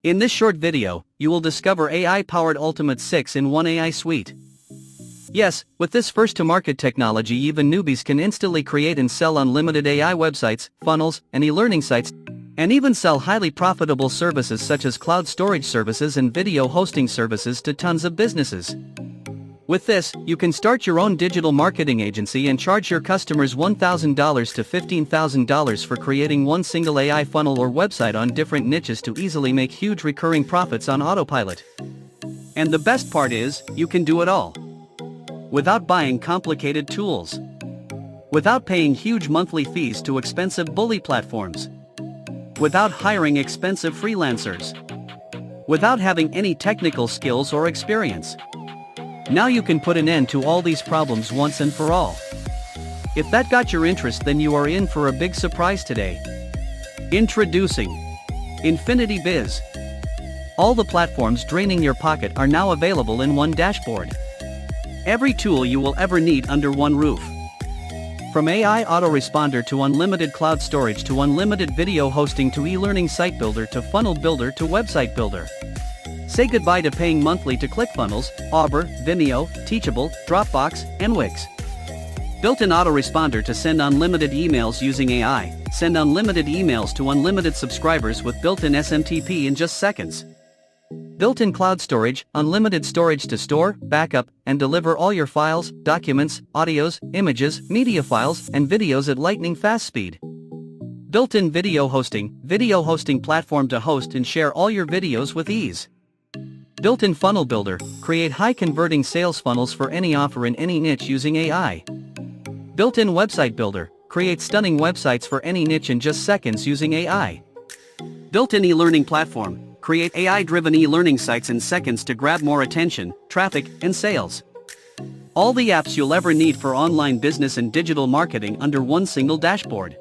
In this short video, you will discover AI-powered Ultimate 6-in-1 AI Suite. Yes, with this first-to-market technology, even newbies can instantly create and sell unlimited AI websites, funnels, and e-learning sites, and even sell highly profitable services such as cloud storage services and video hosting services to tons of businesses. With this, you can start your own digital marketing agency and charge your customers $1,000 to $15,000 for creating one single AI funnel or website on different niches to easily make huge recurring profits on autopilot. And the best part is, you can do it all without buying complicated tools, without paying huge monthly fees to expensive bully platforms, without hiring expensive freelancers, without having any technical skills or experience. Now you can put an end to all these problems once and for all. If that got your interest, then you are in for a big surprise today. Introducing InfinityBiz. All the platforms draining your pocket are now available in one dashboard. Every tool you will ever need under one roof. From AI autoresponder to unlimited cloud storage to unlimited video hosting to e-learning site builder to funnel builder to website builder. Say goodbye to paying monthly to ClickFunnels, Aweber, Vimeo, Teachable, Dropbox, and Wix. Built-in autoresponder to send unlimited emails using AI. Send unlimited emails to unlimited subscribers with built-in SMTP in just seconds. Built-in cloud storage, unlimited storage to store, backup, and deliver all your files, documents, audios, images, media files, and videos at lightning fast speed. Built-in video hosting platform to host and share all your videos with ease. Built-in funnel builder, create high-converting sales funnels for any offer in any niche using AI. Built-in website builder, create stunning websites for any niche in just seconds using AI. Built-in e-learning platform, create AI-driven e-learning sites in seconds to grab more attention, traffic, and sales. All the apps you'll ever need for online business and digital marketing under one single dashboard.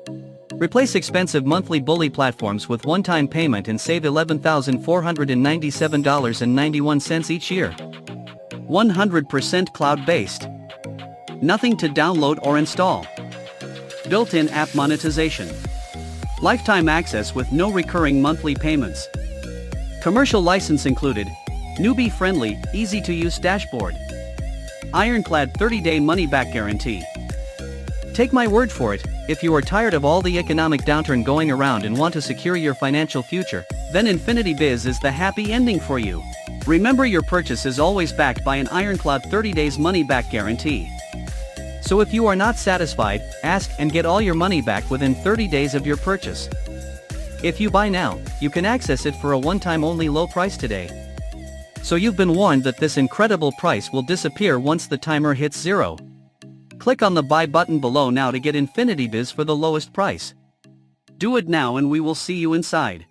Replace expensive monthly bully platforms with one-time payment and save $11,497.91 each year. 100% cloud-based. Nothing to download or install. Built-in app monetization. Lifetime access with no recurring monthly payments. Commercial license included. Newbie-friendly, easy-to-use dashboard. Ironclad 30-day money-back guarantee. Take my word for it, if you are tired of all the economic downturn going around and want to secure your financial future, then InfinityBiz is the happy ending for you. Remember, your purchase is always backed by an ironclad 30 days money-back guarantee. So if you are not satisfied, ask and get all your money back within 30 days of your purchase. If you buy now, you can access it for a one-time only low price today. So you've been warned that this incredible price will disappear once the timer hits zero. Click on the buy button below now to get InfinityBiz for the lowest price. Do it now and we will see you inside.